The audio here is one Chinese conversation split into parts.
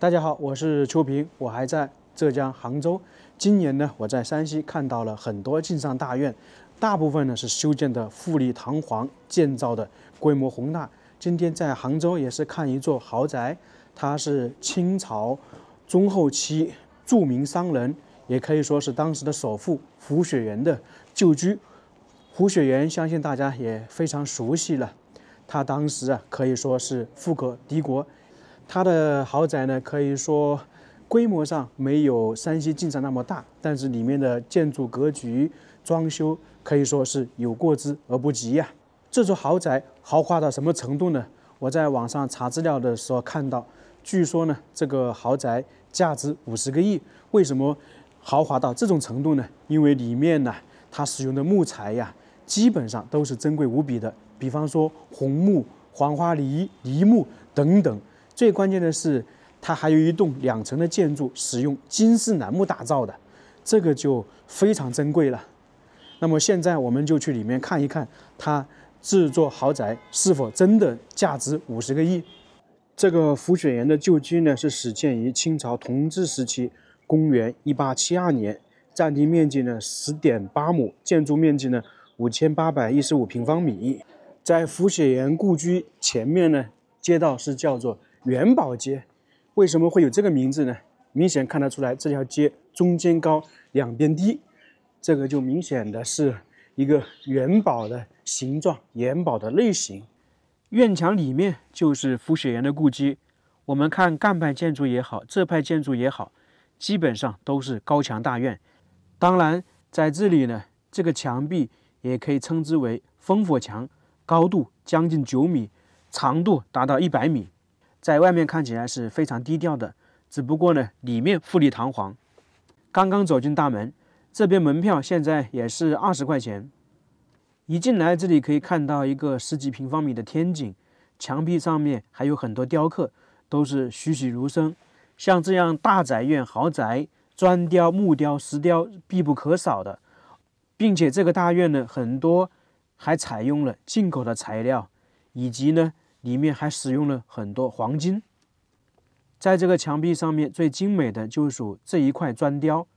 大家好，我是邱平，我还在浙江杭州。今年呢，我在山西看到了很多晋上大院，大部分呢是修建的富丽堂皇，建造的规模宏大。今天在杭州也是看一座豪宅，它是清朝中后期著名商人，也可以说是当时的首富胡雪岩的旧居。胡雪岩相信大家也非常熟悉了，他当时可以说是富可敌国。它的豪宅呢，可以说规模上没有山西晋上那么大，但是里面的建筑格局、装修可以说是有过之而不及呀。这座豪宅豪华到什么程度呢？我在网上查资料的时候看到，据说呢，这个豪宅价值50个亿。为什么豪华到这种程度呢？因为里面呢，它使用的木材呀，基本上都是珍贵无比的，比方说红木、黄花梨、梨木等等。最关键的是，它还有一栋2层的建筑，使用金丝楠木打造的，这个就非常珍贵了。那么现在我们就去里面看一看，它这座豪宅是否真的价值50个亿。这个胡雪岩的旧居呢，是始建于清朝同治时期，公元1872年，占地面积呢10.8亩，建筑面积呢5815平方米。在胡雪岩故居前面呢，街道是叫做元宝街。为什么会有这个名字呢？明显看得出来，这条街中间高，两边低，这个就明显的是一个元宝的形状，元宝的类型。院墙里面就是胡雪岩的故居。我们看赣派建筑也好，浙派建筑也好，基本上都是高墙大院。当然，在这里呢，这个墙壁也可以称之为烽火墙，高度将近9米，长度达到100米。在外面看起来是非常低调的，只不过呢，里面富丽堂皇。刚刚走进大门，这边门票现在也是20块钱。一进来，这里可以看到一个10几平方米的天井，墙壁上面还有很多雕刻，都是栩栩如生。像这样大宅院、豪宅，砖雕、木雕、石雕必不可少的，并且这个大院呢，很多还采用了进口的材料，以及呢，里面还使用了很多黄金。在这个墙壁上面最精美的就属这一块砖雕，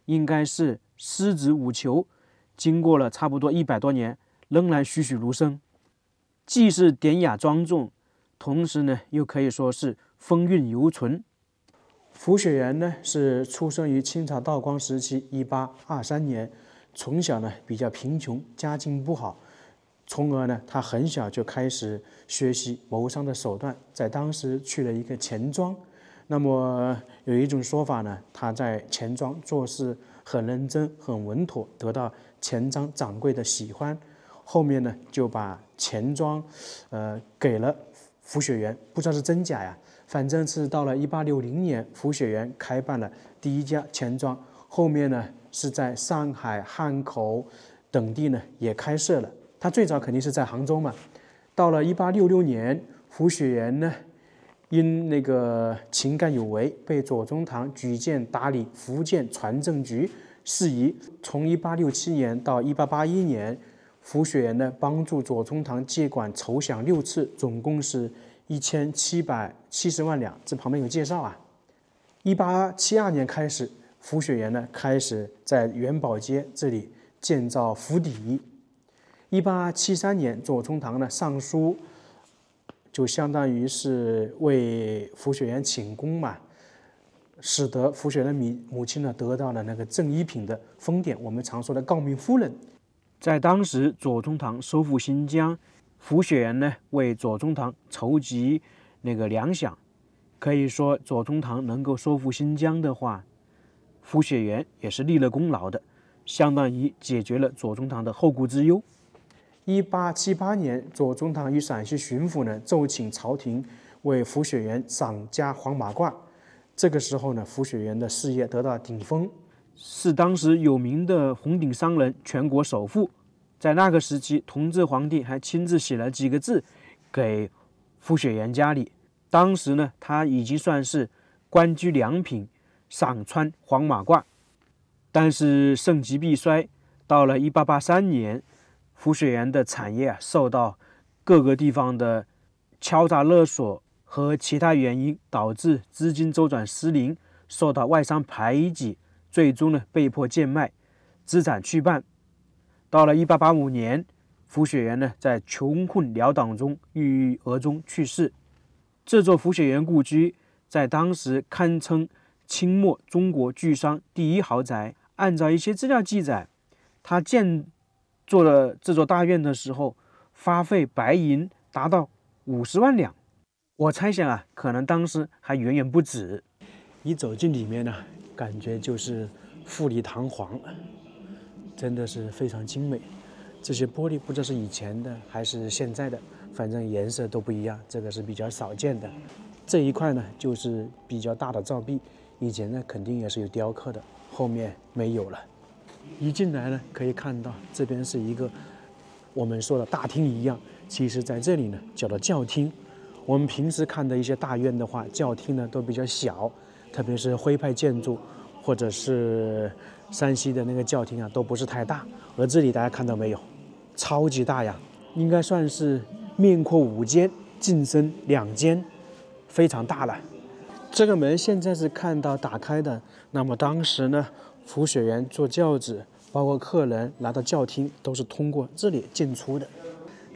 应该是狮子舞裘，经过了差不多100多年，仍然栩栩如生，既是典雅庄重，同时呢又可以说是风韵犹存。胡雪岩呢是出生于清朝道光时期1823年，从小呢比较贫穷，家境不好。从而呢，他很小就开始学习谋商的手段，在当时去了一个钱庄。那么有一种说法呢，他在钱庄做事很认真、很稳妥，得到钱庄掌柜的喜欢。后面呢，就把钱庄，给了胡雪岩，不知道是真假呀。反正是到了1860年，胡雪岩开办了第一家钱庄。后面呢，是在上海、汉口等地呢也开设了。他最早肯定是在杭州嘛。到了1866年，胡雪岩呢，因那个情感有为，被左宗棠举荐打理福建船政局事宜。从1867年到1881年，胡雪岩呢帮助左宗棠接管筹饷6次，总共是1770万两。这旁边有介绍啊。1872年开始，胡雪岩呢开始在元宝街这里建造府邸。1873年，左宗棠呢上书，就相当于是为胡雪岩请功嘛，使得胡雪岩的母亲呢得到了那个正一品的封典，我们常说的诰命夫人。在当时，左宗棠收复新疆，胡雪岩呢为左宗棠筹集那个粮饷，可以说左宗棠能够收复新疆的话，胡雪岩也是立了功劳的，相当于解决了左宗棠的后顾之忧。1878年，左宗棠与陕西巡抚呢奏请朝廷为胡雪岩赏加黄马褂。这个时候呢，胡雪岩的事业得到顶峰，是当时有名的红顶商人，全国首富。在那个时期，同治皇帝还亲自写了几个字给胡雪岩家里。当时呢，他已经算是官居良品，赏穿黄马褂。但是盛极必衰，到了1883年。胡雪岩的产业受到各个地方的敲诈勒索和其他原因导致资金周转失灵，受到外商排挤，最终呢被迫贱卖，资产去办。到了1885年，胡雪岩呢在穷困潦倒中郁郁而终去世。这座胡雪岩故居在当时堪称清末中国巨商第一豪宅。按照一些资料记载，他建做了这座大院的时候，花费白银达到50万两。我猜想啊，可能当时还远远不止。一走进里面呢，感觉就是富丽堂皇，真的是非常精美。这些玻璃不知道是以前的还是现在的，反正颜色都不一样，这个是比较少见的。这一块呢，就是比较大的照壁，以前呢肯定也是有雕刻的，后面没有了。一进来呢，可以看到这边是一个我们说的大厅一样，其实在这里呢叫做教厅。我们平时看的一些大院的话，教厅呢都比较小，特别是徽派建筑或者是山西的那个教厅啊，都不是太大。而这里大家看到没有，超级大呀，应该算是面阔5间，进深2间，非常大了。这个门现在是看到打开的，那么当时呢，胡雪岩坐轿子，包括客人来到教厅，都是通过这里进出的。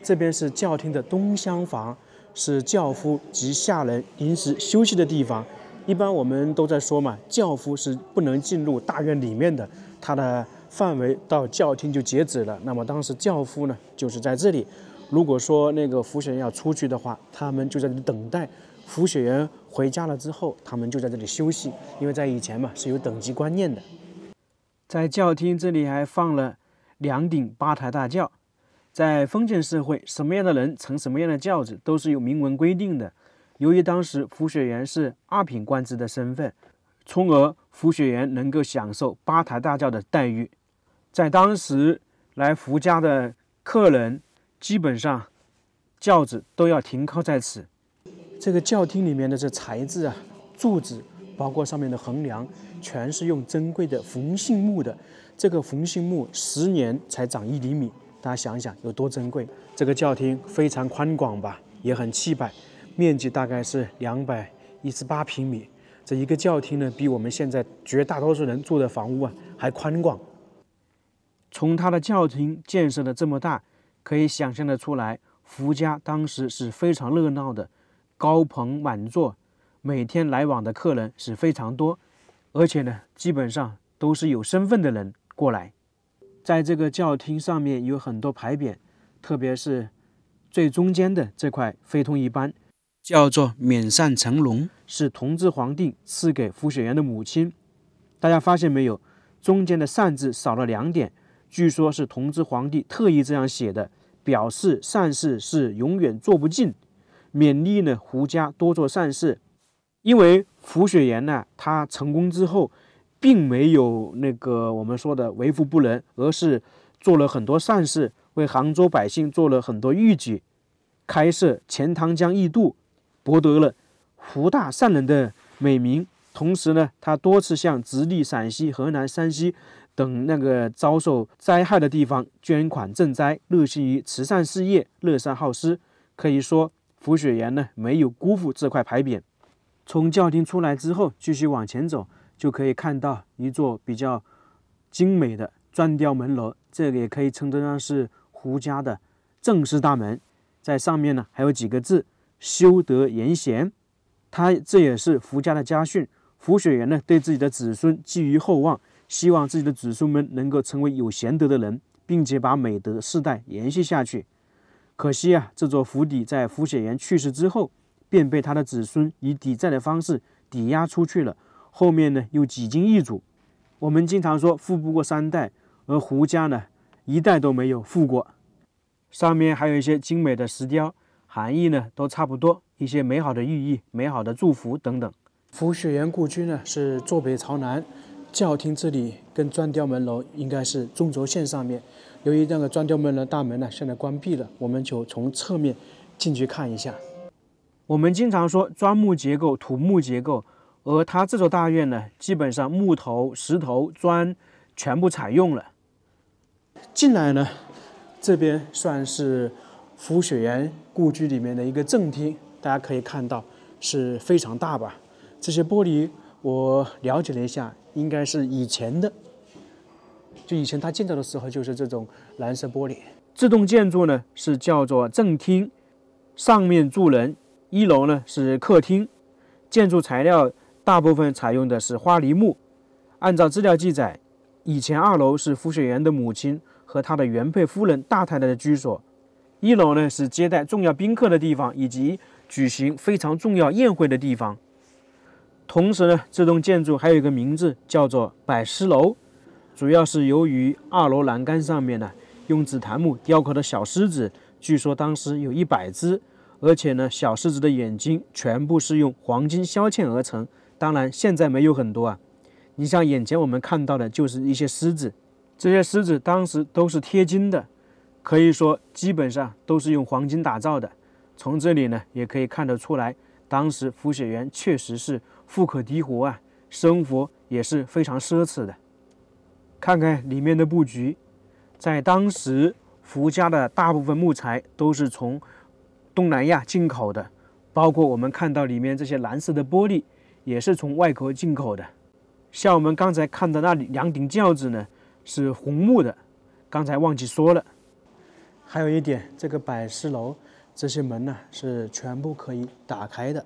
这边是教厅的东厢房，是轿夫及下人临时休息的地方。一般我们都在说嘛，轿夫是不能进入大院里面的，他的范围到教厅就截止了。那么当时轿夫呢，就是在这里。如果说那个胡雪岩要出去的话，他们就在这里等待。胡雪岩回家了之后，他们就在这里休息，因为在以前嘛是有等级观念的。在教厅这里还放了2顶8抬大轿。在封建社会，什么样的人乘什么样的轿子都是有明文规定的。由于当时胡雪岩是2品官职的身份，从而胡雪岩能够享受8抬大轿的待遇。在当时来胡家的客人，基本上轿子都要停靠在此。这个教厅里面的这材质啊，柱子包括上面的横梁，全是用珍贵的冯杏木的。这个冯杏木10年才长1厘米，大家想想有多珍贵。这个教厅非常宽广吧，也很气派，面积大概是218平米。这一个教厅呢，比我们现在绝大多数人住的房屋啊还宽广。从它的教厅建设的这么大，可以想象得出来，胡家当时是非常热闹的，高朋满座，每天来往的客人是非常多，而且呢，基本上都是有身份的人过来。在这个教厅上面有很多牌匾，特别是最中间的这块非同一般，叫做免善成龙，是同治皇帝赐给胡雪岩的母亲。大家发现没有，中间的善字少了2点，据说是同治皇帝特意这样写的，表示善事是永远做不尽，勉励呢胡家多做善事。因为胡雪岩呢，他成功之后，并没有那个我们说的为富不仁，而是做了很多善事，为杭州百姓做了很多义举，开设钱塘江驿渡，博得了胡大善人的美名。同时呢，他多次向直隶、陕西、河南、山西等那个遭受灾害的地方捐款赈灾，热心于慈善事业，乐善好施。可以说，胡雪岩呢没有辜负这块牌匾。从教厅出来之后，继续往前走，就可以看到一座比较精美的砖雕门楼，这个也可以称得上是胡家的正式大门。在上面呢还有几个字“修德言贤”，这也是胡家的家训。胡雪岩呢对自己的子孙寄予厚望，希望自己的子孙们能够成为有贤德的人，并且把美德世代延续下去。可惜啊，这座府邸在胡雪岩去世之后，便被他的子孙以抵债的方式抵押出去了，后面呢又几经易主。我们经常说富不过3代，而胡家呢1代都没有富过。上面还有一些精美的石雕，含义呢都差不多，一些美好的寓意、美好的祝福等等。胡雪岩故居呢是坐北朝南，教厅这里跟砖雕门楼应该是中轴线上面。由于那个砖雕门楼大门呢现在关闭了，我们就从侧面进去看一下。我们经常说砖木结构、土木结构，而它这座大院呢，基本上木头、石头、砖全部采用了。进来呢，这边算是胡雪岩故居里面的一个正厅，大家可以看到是非常大吧。这些玻璃我了解了一下，应该是以前的，就以前它建造的时候就是这种蓝色玻璃。这栋建筑呢是叫做正厅，上面住人，1楼呢是客厅。建筑材料大部分采用的是花梨木。按照资料记载，以前2楼是胡雪岩的母亲和他的原配夫人大太太的居所，1楼呢是接待重要宾客的地方，以及举行非常重要宴会的地方。同时呢，这栋建筑还有一个名字叫做百狮楼，主要是由于2楼栏杆上面呢用紫檀木雕刻的小狮子，据说当时有100只，而且呢小狮子的眼睛全部是用黄金镶嵌而成，当然现在没有很多啊。你像眼前我们看到的就是一些狮子，这些狮子当时都是贴金的，可以说基本上都是用黄金打造的。从这里呢也可以看得出来，当时胡雪岩确实是富可敌国啊，生活也是非常奢侈的。看看里面的布局，在当时胡家的大部分木材都是从东南亚进口的，包括我们看到里面这些蓝色的玻璃也是从外国进口的。像我们刚才看的那2顶轿子呢是红木的，刚才忘记说了。还有一点，这个百狮楼这些门呢是全部可以打开的，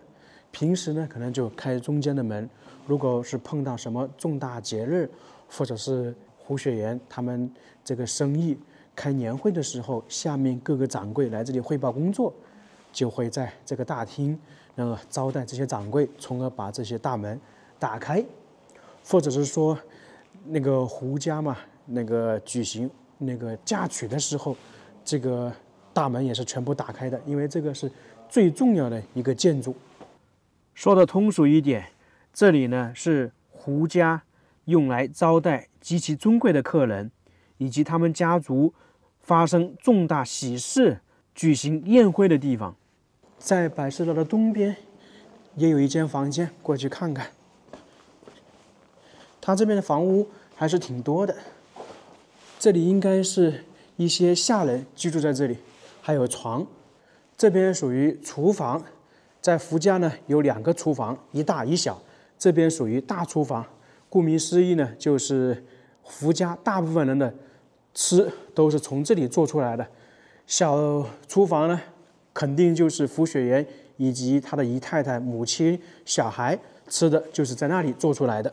平时呢可能就开中间的门，如果是碰到什么重大节日，或者是胡雪岩他们这个生意开年会的时候，下面各个掌柜来这里汇报工作，就会在这个大厅招待这些掌柜，从而把这些大门打开。或者是说那个胡家嘛，那个举行那个嫁娶的时候，这个大门也是全部打开的，因为这个是最重要的一个建筑。说的通俗一点，这里呢是胡家用来招待极其尊贵的客人，以及他们家族发生重大喜事、举行宴会的地方。在百狮楼的东边也有一间房间，过去看看。它这边的房屋还是挺多的，这里应该是一些下人居住在这里，还有床。这边属于厨房，在胡家呢有2个厨房，一大一小，这边属于大厨房。顾名思义呢，就是胡家大部分人的吃都是从这里做出来的。小厨房呢，肯定就是胡雪岩以及他的姨太太、母亲、小孩吃的，就是在那里做出来的。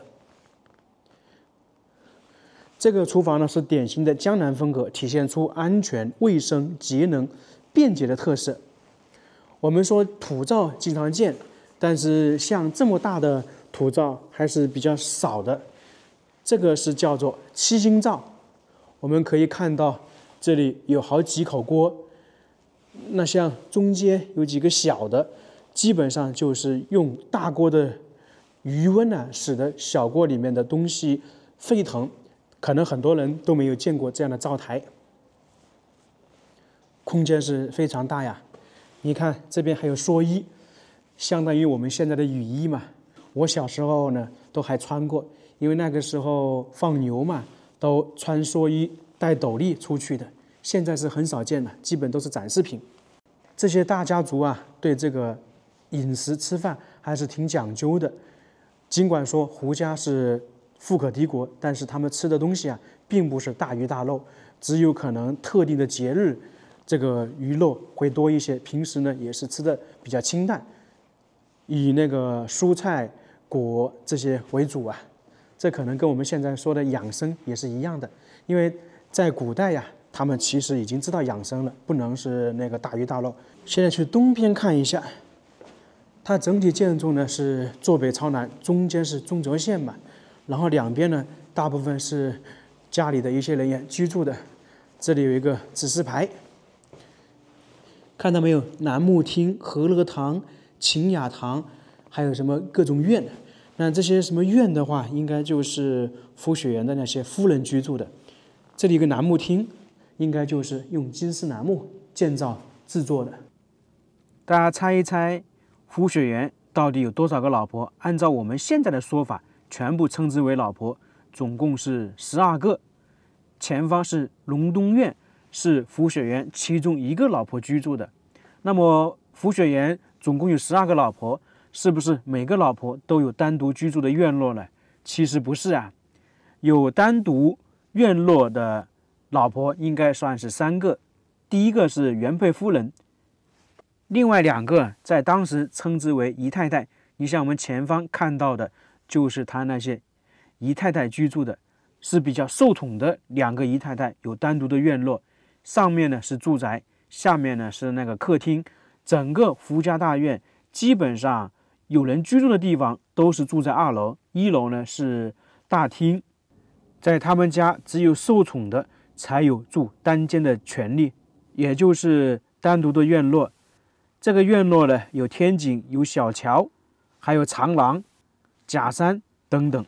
这个厨房呢是典型的江南风格，体现出安全、卫生、节能、便捷的特色。我们说土灶经常见，但是像这么大的土灶还是比较少的。这个是叫做7星灶，我们可以看到这里有好几口锅，那像中间有几个小的，基本上就是用大锅的余温呢，使得小锅里面的东西沸腾。可能很多人都没有见过这样的灶台，空间是非常大呀。你看这边还有蓑衣，相当于我们现在的雨衣嘛。我小时候呢都还穿过，因为那个时候放牛嘛，都穿蓑衣带斗笠出去的。现在是很少见了，基本都是展示品。这些大家族啊，对这个饮食吃饭还是挺讲究的。尽管说胡家是富可敌国，但是他们吃的东西啊，并不是大鱼大肉，只有可能特定的节日，这个鱼肉会多一些。平时呢，也是吃的比较清淡，以那个蔬菜、果这些为主啊。这可能跟我们现在说的养生也是一样的，因为在古代呀，他们其实已经知道养生了，不能是那个大鱼大肉。现在去东边看一下，它整体建筑呢是坐北朝南，中间是中轴线嘛。然后2边呢，大部分是家里的一些人员居住的。这里有一个指示牌，看到没有？楠木厅、和乐堂、晴雅堂，还有什么各种院。那这些什么院的话，应该就是胡雪岩的那些夫人居住的。这里有个楠木厅，应该就是用金丝楠木建造制作的。大家猜一猜，胡雪岩到底有多少个老婆？按照我们现在的说法，全部称之为老婆，总共是12个。前方是隆冬院，是胡雪岩其中1个老婆居住的。那么胡雪岩总共有12个老婆是不是每个老婆都有单独居住的院落呢？其实不是啊，有单独院落的老婆应该算是3个，第一个是原配夫人，另外2个在当时称之为姨太太。你像我们前方看到的，就是他那些姨太太居住的，是比较受宠的2个姨太太，有单独的院落，上面呢是住宅，下面呢是那个客厅。整个福家大院基本上有人居住的地方都是住在2楼，1楼呢是大厅。在他们家，只有受宠的才有住单间的权利，也就是单独的院落。这个院落呢，有天井，有小桥，还有长廊、假山等等。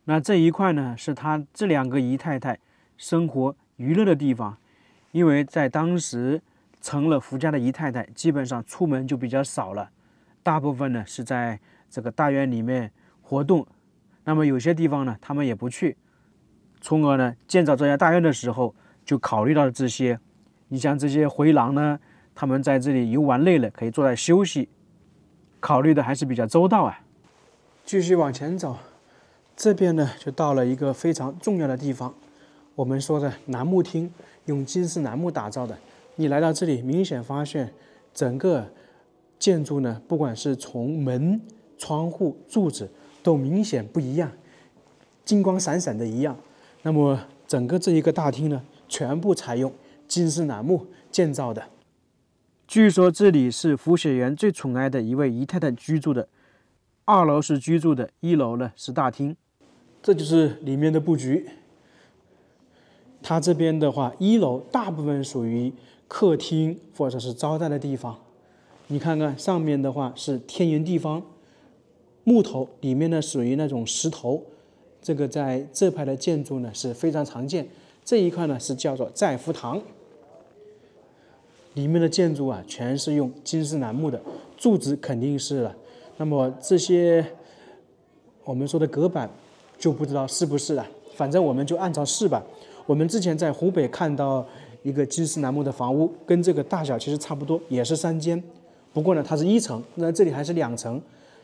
那这一块呢，是他这2个姨太太生活娱乐的地方。因为在当时成了福家的姨太太，基本上出门就比较少了，大部分呢是在这个大院里面活动。那么有些地方呢，他们也不去，从而呢，建造这家大院的时候就考虑到了这些。你像这些回廊呢，他们在这里游玩累了，可以坐在休息，考虑的还是比较周到啊。继续往前走，这边呢就到了一个非常重要的地方，我们说的楠木厅，用金丝楠木打造的。你来到这里，明显发现整个建筑呢，不管是从门、窗户、柱子，都明显不一样，金光闪闪的一样。那么整个这一个大厅呢，全部采用金丝楠木建造的。据说这里是福雪园最宠爱的一位姨太太居住的，2楼是居住的，1楼呢是大厅。这就是里面的布局。它这边的话，1楼大部分属于客厅或者是招待的地方。你看看上面的话是天圆地方，木头，里面呢属于那种石头，这个在这派的建筑呢是非常常见。这一块呢是叫做载福堂，里面的建筑啊全是用金丝楠木的，柱子肯定是了。那么这些我们说的隔板就不知道是不是了，反正我们就按照是吧。我们之前在湖北看到一个金丝楠木的房屋，跟这个大小其实差不多，也是3间，不过呢它是1层，那这里还是2层。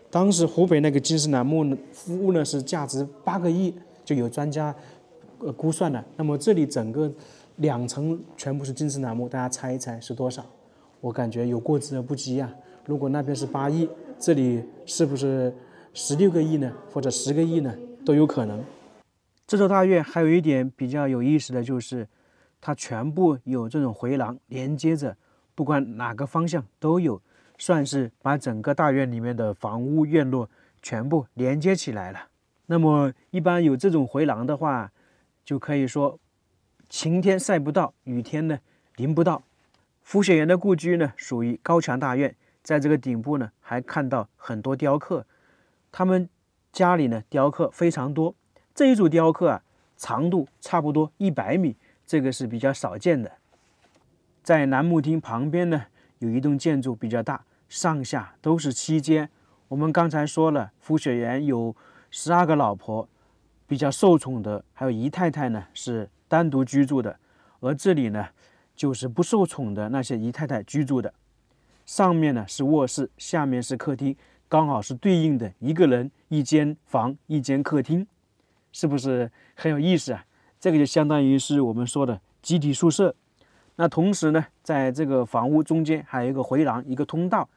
当时湖北那个金丝楠木屋呢是价值8个亿，就有专家估算了。那么这里整个2层全部是金丝楠木，大家猜一猜是多少？我感觉有过之而不及啊。如果那边是8亿，这里是不是16个亿呢？或者10个亿呢？都有可能。这座大院还有一点比较有意思的就是，它全部有这种回廊连接着，不管哪个方向都有，算是把整个大院里面的房屋院落全部连接起来了。那么一般有这种回廊的话，就可以说晴天晒不到，雨天呢淋不到。福雪园的故居呢属于高墙大院，在这个顶部呢还看到很多雕刻，他们家里呢雕刻非常多。这一组雕刻啊，长度差不多100米，这个是比较少见的。在楠木厅旁边呢，有一栋建筑比较大，上下都是7间。我们刚才说了，福雪园有12个老婆，比较受宠的还有姨太太呢是单独居住的，而这里呢就是不受宠的那些姨太太居住的。上面呢是卧室，下面是客厅，刚好是对应的1个人1间房1间客厅，是不是很有意思啊？这个就相当于是我们说的集体宿舍。那同时呢，在这个房屋中间还有一个回廊，一个通道。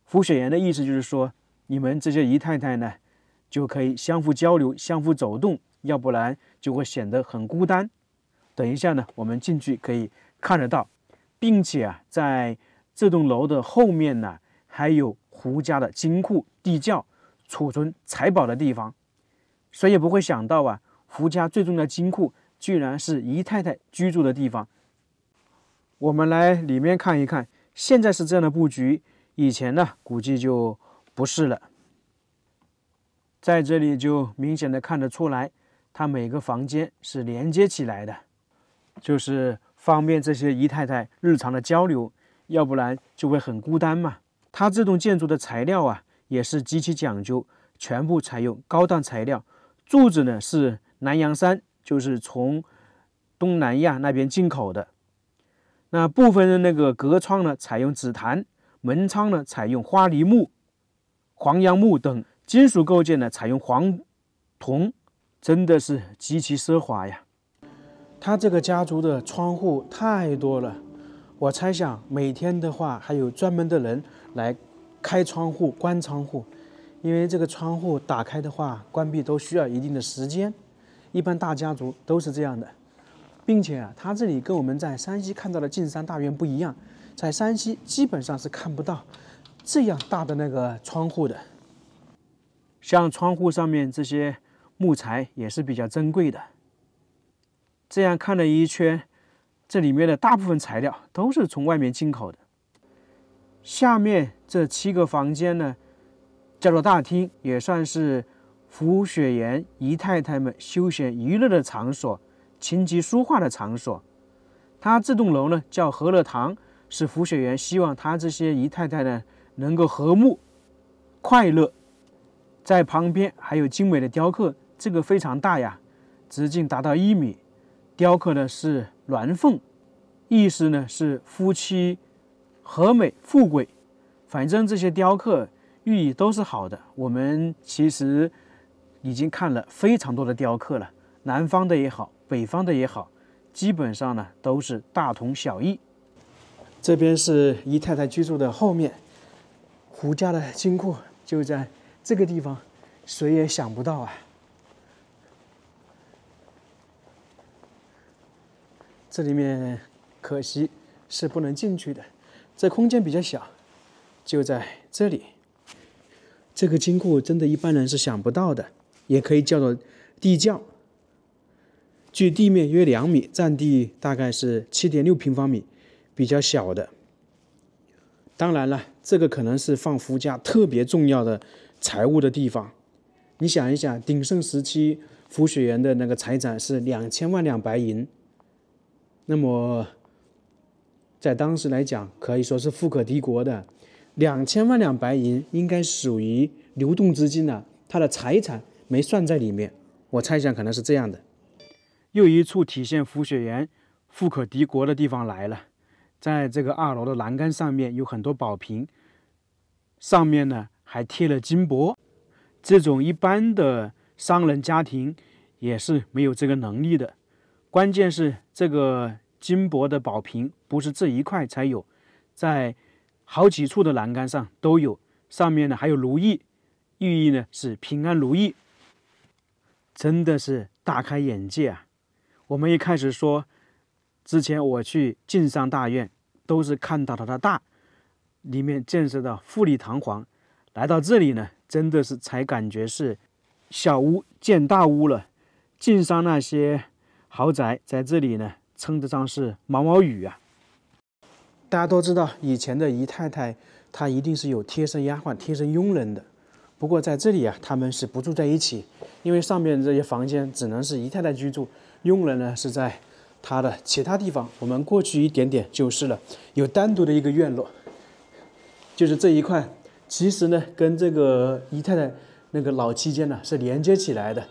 福雪园的意思就是说，你们这些姨太太呢，就可以相互交流、相互走动，要不然就会显得很孤单。等一下呢，我们进去可以看得到，并且啊，在这栋楼的后面呢，还有胡家的金库、地窖，储存财宝的地方。谁也不会想到啊，胡家最重要的金库居然是姨太太居住的地方。我们来里面看一看，现在是这样的布局，以前呢估计就不是了。在这里就明显的看得出来，它每个房间是连接起来的，就是方便这些姨太太日常的交流，要不然就会很孤单嘛。它这栋建筑的材料啊也是极其讲究，全部采用高档材料，柱子呢是南洋杉，就是从东南亚那边进口的。那部分的那个隔窗呢采用紫檀，门窗呢采用花梨木。黄杨木等金属构件呢，采用黄铜，真的是极其奢华呀。他这个家族的窗户太多了，我猜想每天的话还有专门的人来开窗户、关窗户，因为这个窗户打开的话、关闭都需要一定的时间，一般大家族都是这样的。并且啊，它这里跟我们在山西看到的径山大院不一样，在山西基本上是看不到这样大的那个窗户的。像窗户上面这些木材也是比较珍贵的。这样看了一圈，这里面的大部分材料都是从外面进口的。下面这7个房间呢，叫做大厅，也算是胡雪岩姨太太们休闲娱乐的场所、琴棋书画的场所。它这栋楼呢叫和乐堂，是胡雪岩希望他这些姨太太呢能够和睦、快乐。在旁边还有精美的雕刻，这个非常大呀，直径达到1米。雕刻的是鸾凤，意思呢是夫妻和美富贵。反正这些雕刻寓意都是好的。我们其实已经看了非常多的雕刻了，南方的也好，北方的也好，基本上呢都是大同小异。这边是姨太太居住的后面，胡家的金库就在这个地方，谁也想不到啊。这里面可惜是不能进去的，这空间比较小，就在这里。这个金库真的一般人是想不到的，也可以叫做地窖。距地面约2米，占地大概是7.6平方米，比较小的。当然了，这个可能是放胡家特别重要的财物的地方。你想一想，鼎盛时期胡雪岩的那个财产是2000万两白银。那么，在当时来讲，可以说是富可敌国的。2000万两白银应该属于流动资金了，它的财产没算在里面。我猜想可能是这样的。又一处体现胡雪岩富可敌国的地方来了，在这个2楼的栏杆上面有很多宝瓶，上面呢还贴了金箔。这种一般的商人家庭也是没有这个能力的。关键是这个金箔的宝瓶不是这一块才有，在好几处的栏杆上都有，上面呢还有如意，寓意呢是平安如意，真的是大开眼界啊！我们一开始说，之前我去径山大院都是看到它的大，里面建设的富丽堂皇，来到这里呢，真的是才感觉是小屋见大屋了。径山那些豪宅在这里呢，称得上是毛毛雨啊！大家都知道，以前的姨太太她一定是有贴身丫鬟、贴身佣人的。不过在这里啊，他们是不住在一起，因为上面这些房间只能是姨太太居住，佣人呢是在她的其他地方。我们过去一点点就是了，有单独的一个院落，就是这一块。其实呢，跟这个姨太太那个老期间呢是连接起来的，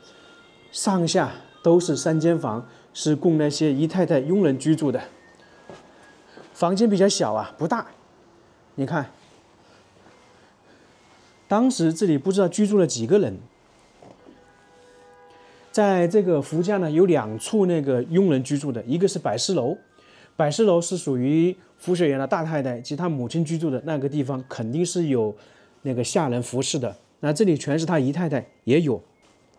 上下都是3间房，是供那些姨太太佣人居住的。房间比较小啊，不大。你看，当时这里不知道居住了几个人。在这个胡家呢，有2处那个佣人居住的，一个是百事楼，百事楼是属于胡雪岩的大太太及她母亲居住的那个地方，肯定是有那个下人服侍的。那这里全是她姨太太也有。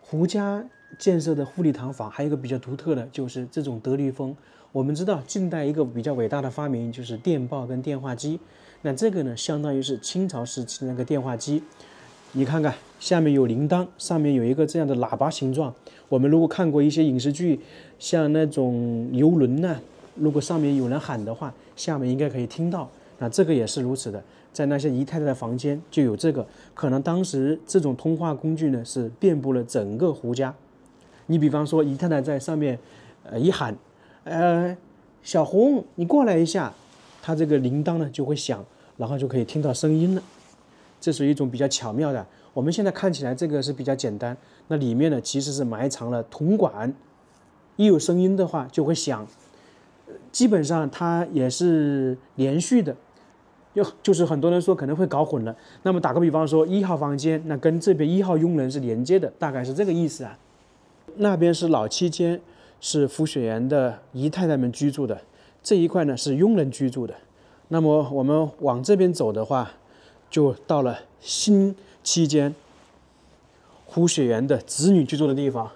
胡家建设的富丽堂房还有一个比较独特的，就是这种德律风。我们知道近代一个比较伟大的发明就是电报跟电话机，那这个呢相当于是清朝时期的那个电话机。你看看下面有铃铛，上面有一个这样的喇叭形状。我们如果看过一些影视剧，像那种游轮呢，如果上面有人喊的话，下面应该可以听到。那这个也是如此的，在那些姨太太的房间就有这个。可能当时这种通话工具呢是遍布了整个胡家。你比方说姨太太在上面一喊小红你过来一下，它这个铃铛呢就会响，然后就可以听到声音了。这是一种比较巧妙的。我们现在看起来这个是比较简单，那里面呢其实是埋藏了铜管，一有声音的话就会响。基本上它也是连续的，就是很多人说可能会搞混了。那么打个比方说，1号房间那跟这边1号佣人是连接的，大概是这个意思啊。那边是老七间，是胡雪岩的姨太太们居住的，这一块呢是佣人居住的。那么我们往这边走的话，就到了新期间胡雪岩的子女居住的地方。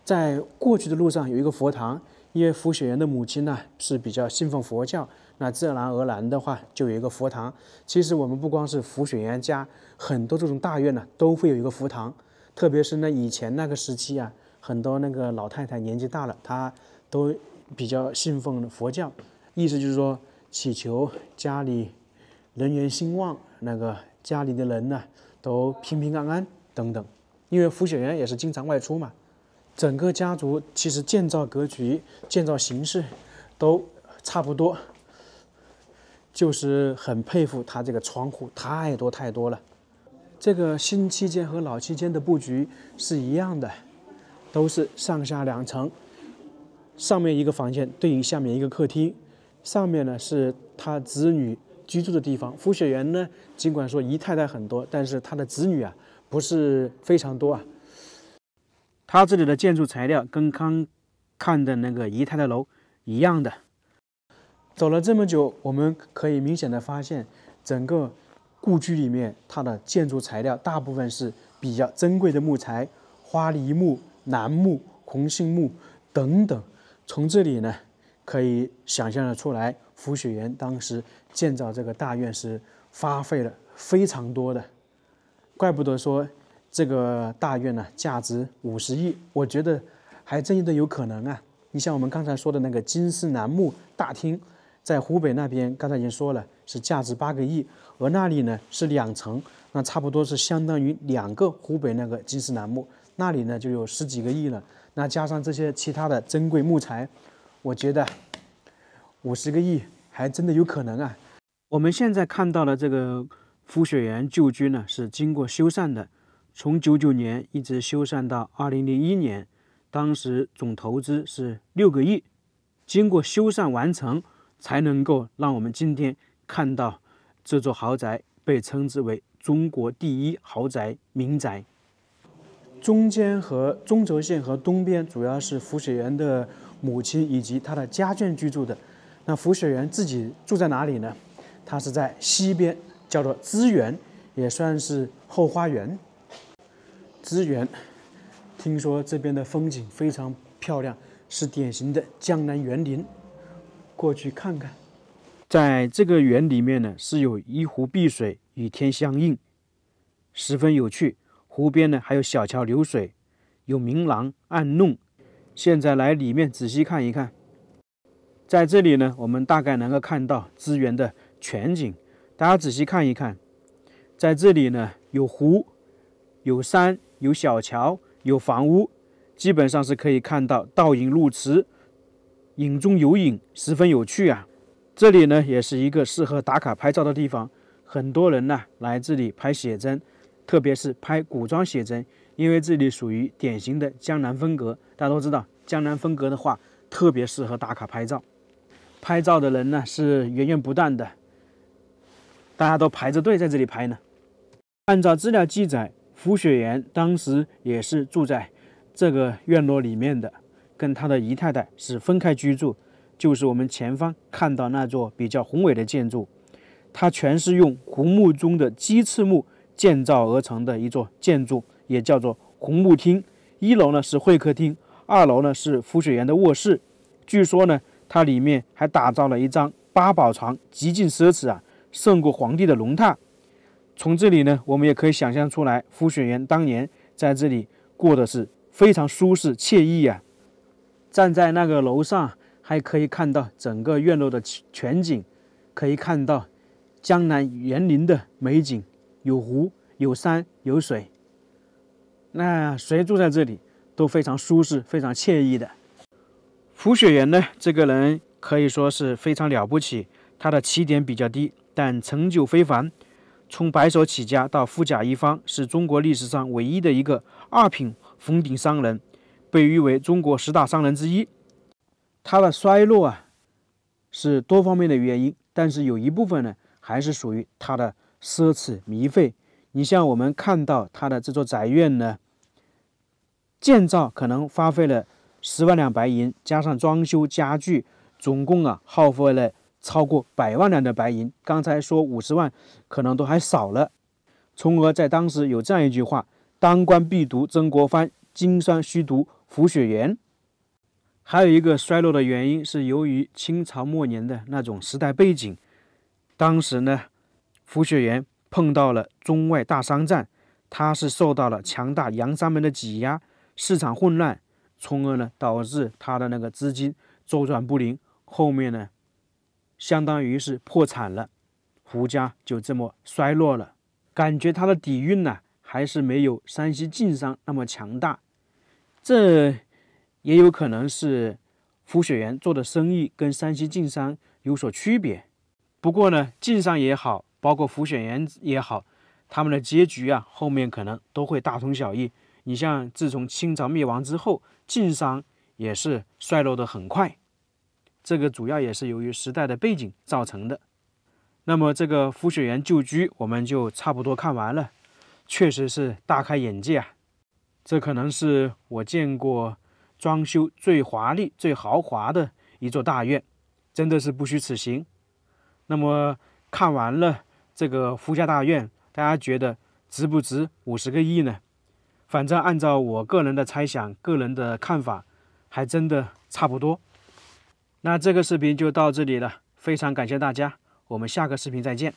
在过去的路上有一个佛堂，因为胡雪岩的母亲呢是比较信奉佛教，那自然而然的话就有一个佛堂。其实我们不光是胡雪岩家，很多这种大院呢都会有一个佛堂，特别是呢以前那个时期啊，很多那个老太太年纪大了，她都比较信奉佛教，意思就是说祈求家里人员兴旺，那个家里的人呢都平平安安等等。因为胡雪岩也是经常外出嘛。整个家族其实建造格局、建造形式都差不多，就是很佩服他这个窗户太多了。这个新期间和老期间的布局是一样的，都是上下2层，上面一个房间对应下面一个客厅，上面呢是他子女居住的地方。胡雪岩呢，尽管说姨太太很多，但是他的子女啊不是非常多啊。它这里的建筑材料跟刚看的那个姨太太楼一样的。走了这么久，我们可以明显的发现，整个故居里面它的建筑材料大部分是比较珍贵的木材，花梨木、楠木、红杏木等等。从这里呢，可以想象得出来，胡雪岩当时建造这个大院是花费了非常多的，怪不得说这个大院呢价值50亿，我觉得还真的有可能啊。你像我们刚才说的那个金丝楠木大厅，在湖北那边刚才已经说了是价值8个亿，而那里呢是2层，那差不多是相当于2个湖北那个金丝楠木，那里呢就有10几个亿了。那加上这些其他的珍贵木材，我觉得50个亿还真的有可能啊。我们现在看到的这个胡雪岩旧居呢是经过修缮的。从99年一直修缮到2001年，当时总投资是6个亿，经过修缮完成，才能够让我们今天看到这座豪宅被称之为中国第1豪宅民宅。中轴线和东边主要是胡雪岩的母亲以及他的家眷居住的。那胡雪岩自己住在哪里呢？他是在西边，叫做资源，也算是后花园。资源，听说这边的风景非常漂亮，是典型的江南园林。过去看看，在这个园里面呢，是有一湖碧水与天相映，十分有趣。湖边呢还有小桥流水，有明廊暗弄。现在来里面仔细看一看，在这里呢，我们大概能够看到资源的全景。大家仔细看一看，在这里呢有湖、有山、有小桥、有房屋，基本上是可以看到倒影入池，影中有影，十分有趣啊。这里呢也是一个适合打卡拍照的地方，很多人呢来这里拍写真，特别是拍古装写真，因为这里属于典型的江南风格。大家都知道，江南风格的话特别适合打卡拍照，拍照的人呢是源源不断的，大家都排着队在这里拍呢。按照资料记载，胡雪岩当时也是住在这个院落里面的，跟他的姨太太是分开居住，就是我们前方看到那座比较宏伟的建筑，它全是用红木中的鸡翅木建造而成的一座建筑，也叫做红木厅。1楼呢是会客厅，2楼呢是胡雪岩的卧室。据说呢，它里面还打造了一张8宝床，极尽奢侈啊，胜过皇帝的龙榻。从这里呢，我们也可以想象出来，胡雪岩当年在这里过的是非常舒适惬意啊。站在那个楼上，还可以看到整个院落的全景，可以看到江南园林的美景，有湖、有山、有水。那谁住在这里都非常舒适、非常惬意的。胡雪岩呢，这个人可以说是非常了不起，他的起点比较低，但成就非凡。从白手起家到富甲一方，是中国历史上唯一的一个2品封顶商人，被誉为中国10大商人之一。他的衰落啊，是多方面的原因，但是有一部分呢，还是属于它的奢侈糜费。你像我们看到它的这座宅院呢，建造可能花费了10万两白银，加上装修家具，总共耗费了超过100万两的白银。刚才说50万，可能都还少了。从而在当时有这样一句话：当官必读曾国藩，经商须读胡雪岩。还有一个衰落的原因是由于清朝末年的那种时代背景。当时呢，胡雪岩碰到了中外大商战，他是受到了强大洋商们的挤压，市场混乱，从而呢导致他的那个资金周转不灵，后面呢相当于是破产了，胡家就这么衰落了。感觉他的底蕴呢还是没有山西晋商那么强大，这也有可能是胡雪岩做的生意跟山西晋商有所区别。不过呢，晋商也好，包括胡雪岩也好，他们的结局后面可能都会大同小异。你像自从清朝灭亡之后，晋商也是衰落得很快，这个主要也是由于时代的背景造成的。那么这个胡雪岩旧居我们就差不多看完了，确实是大开眼界这可能是我见过装修最华丽、最豪华的一座大院，真的是不虚此行。那么看完了这个胡家大院，大家觉得值不值50个亿呢？反正按照我个人的猜想、个人的看法，还真的差不多。那这个视频就到这里了，非常感谢大家，我们下个视频再见。